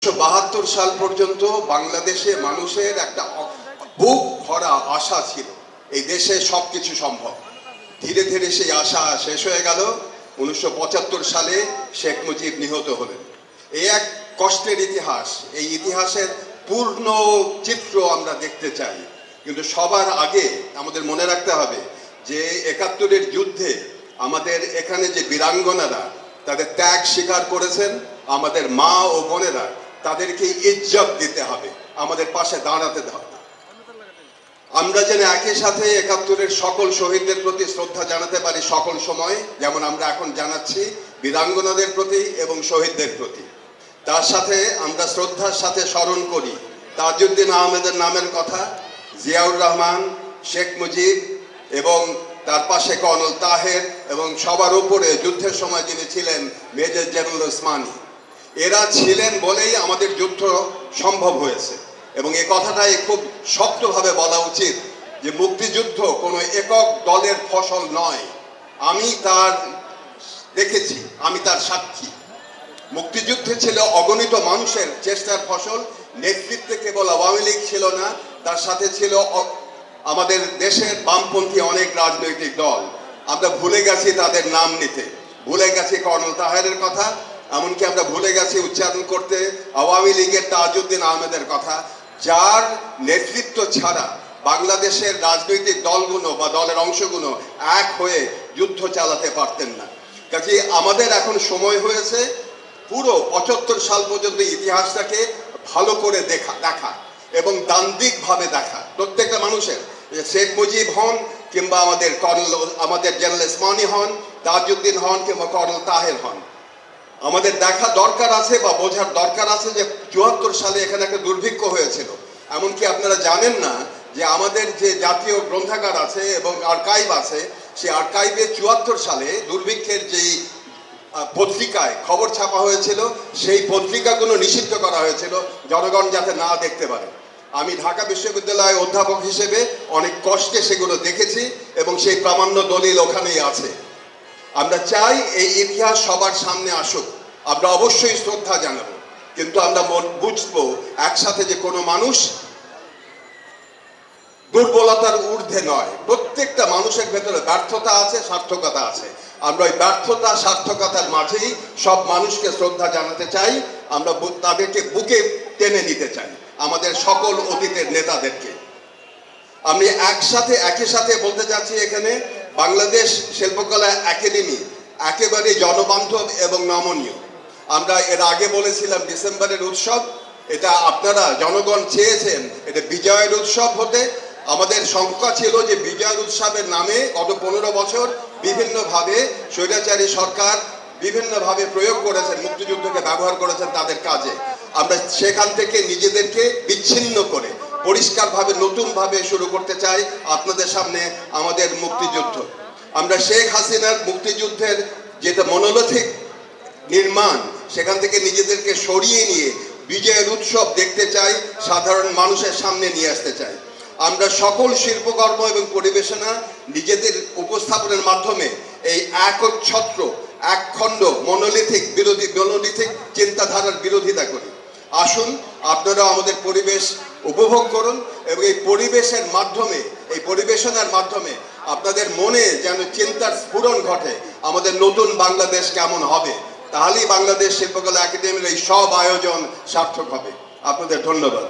1972 সাল পর্যন্ত বাংলাদেশে মানুষের একটা বুক ভরা আশা ছিল এই দেশে সবকিছু সম্ভব। ধীরে ধীরে সেই আশা শেষ হয়ে গেল। 1975 সালে শেখ মুজিব নিহত হলেন। এই এক কষ্টের ইতিহাস। এই ইতিহাসের পূর্ণ চিত্র আমরা দেখতে চাই, কিন্তু সবার আগে আমাদের মনে রাখতে হবে যে 71-এর যুদ্ধে আমাদের এখানে যে বীরাঙ্গনারা তাদের ত্যাগ স্বীকার করেছেন, আমাদের মা ও বোনেরা তাদেরকে ইজ্জত দিতে হবে, আমাদের পাশে দাঁড়াতে হবে। আমরা যেন একই সাথে 71-এর সকল শহীদদের প্রতি শ্রদ্ধা জানাতে পারি সকল সময়, যেমন আমরা এখন জানাচ্ছি বীরাঙ্গনাদের প্রতি এবং শহীদদের প্রতি। তার সাথে আমরা শ্রদ্ধার সাথে স্মরণ করি তাজউদ্দিন আহমেদের নামের কথা, জিয়াউর রহমান, শেখ মুজিব এবং তার পাশে কর্নেল তাহের এবং সবার উপরে যুদ্ধের সময় যিনি ছিলেন মেজর জেনারেল ওসমানী। এরা ছিলেন বলেই আমাদের যুদ্ধ সম্ভব হয়েছে। এবং এই কথাটাই খুব শক্তভাবে বলা উচিত যে মুক্তিযুদ্ধ কোনো একক দলের ফসল নয়। আমি তার দেখেছি, আমি তার সাক্ষী। মুক্তিযুদ্ধে ছিল অগণিত মানুষের চেষ্টার ফসল। নেতৃত্বে কেবল আওয়ামী লীগ ছিল না, তার সাথে ছিল আমাদের দেশের বামপন্থী অনেক রাজনৈতিক দল। আমরা ভুলে গেছি তাদের নাম নিতে, ভুলে গেছি কর্নেল তাহেরের কথা, এমনকি আমরা ভুলে গেছি উচ্চারণ করতে আওয়ামী লীগের তাজউদ্দিন আহমেদের কথা, যার নেতৃত্ব ছাড়া বাংলাদেশের রাজনৈতিক দলগুলো বা দলের অংশগুলো এক হয়ে যুদ্ধ চালাতে পারতেন না। কাজে আমাদের এখন সময় হয়েছে পুরো 75 সাল পর্যন্ত ইতিহাসটাকে ভালো করে দেখা এবং দান্দিকভাবে দেখা প্রত্যেকটা মানুষের। শেখ মুজিব হন কিংবা আমাদের জেনারেল ওসমানী হন, তাজউদ্দিন হন কিংবা কর্নেল তাহের হন, আমাদের দেখা দরকার আছে বা বোঝার দরকার আছে যে 74 সালে এখানে একটা দুর্ভিক্ষ হয়েছিল। এমনকি আপনারা জানেন না যে আমাদের যে জাতীয় গ্রন্থাগার আছে এবং আর্কাইভ আছে, সেই আর্কাইভে 74 সালে দুর্ভিক্ষের যেই পত্রিকায় খবর ছাপা হয়েছিল, সেই পত্রিকাগুলো নিষিদ্ধ করা হয়েছিল জনগণ যাতে না দেখতে পারে। আমি ঢাকা বিশ্ববিদ্যালয়ের অধ্যাপক হিসেবে অনেক কষ্টে সেগুলো দেখেছি এবং সেই প্রামাণ্য দলিল ওখানেই আছে। আমরা চাই এই ইতিহাস সবার সামনে আসুক, আমরা অবশ্যই শ্রদ্ধা জানাবো, কিন্তু আমরা বুঝবো একসাথে যে কোনো মানুষ দুর্বলতার ঊর্ধ্বে নয়। প্রত্যেকটা মানুষের ভেতরে ব্যর্থতা আছে, সার্থকতা আছে। আমরা ওই ব্যর্থতা সার্থকতার মাঝেই সব মানুষকে শ্রদ্ধা জানাতে চাই। আমরা তাদেরকে বুকে টেনে নিতে চাই, আমাদের সকল অতীতের নেতাদেরকে। আমি একই সাথে বলতে চাচ্ছি এখানে বাংলাদেশ শিল্পকলা একাডেমি একেবারে জনবান্ধব এবং নমনীয়। আমরা এর আগে বলেছিলাম ডিসেম্বরের উৎসব, এটা আপনারা জনগণ চেয়েছেন এটা বিজয়ের উৎসব হতে। আমাদের শঙ্কা ছিল যে বিজয় উৎসবের নামে গত 15 বছর বিভিন্নভাবে স্বৈরাচারী সরকার বিভিন্নভাবে প্রয়োগ করেছেন, মুক্তিযুদ্ধকে ব্যবহার করেছেন তাদের কাজে। আমরা সেখান থেকে নিজেদেরকে বিচ্ছিন্ন করে পরিষ্কারভাবে নতুনভাবে শুরু করতে চাই আপনাদের সামনে আমাদের মুক্তিযুদ্ধ। আমরা শেখ হাসিনার মুক্তিযুদ্ধের যেটা মনোলথিক নির্মাণ, সেখান থেকে নিজেদেরকে সরিয়ে নিয়ে বিজয়ের উৎসব দেখতে চাই, সাধারণ মানুষের সামনে নিয়ে আসতে চাই। আমরা সকল শিল্পকর্ম এবং পরিবেশনা নিজেদের উপস্থাপনের মাধ্যমে এই একচ্ছত্র একখণ্ড মনোলিথিক চিন্তাধারার বিরোধিতা করি। আসুন আপনারা আমাদের পরিবেশ উপভোগ করুন এবং এই পরিবেশের মাধ্যমে, এই পরিবেশনার মাধ্যমে আপনাদের মনে যেন চিন্তার স্ফুরণ ঘটে আমাদের নতুন বাংলাদেশ কেমন হবে। তাহলেই বাংলাদেশ শিল্পকলা একাডেমির এই সব আয়োজন সার্থক হবে। আপনাদের ধন্যবাদ।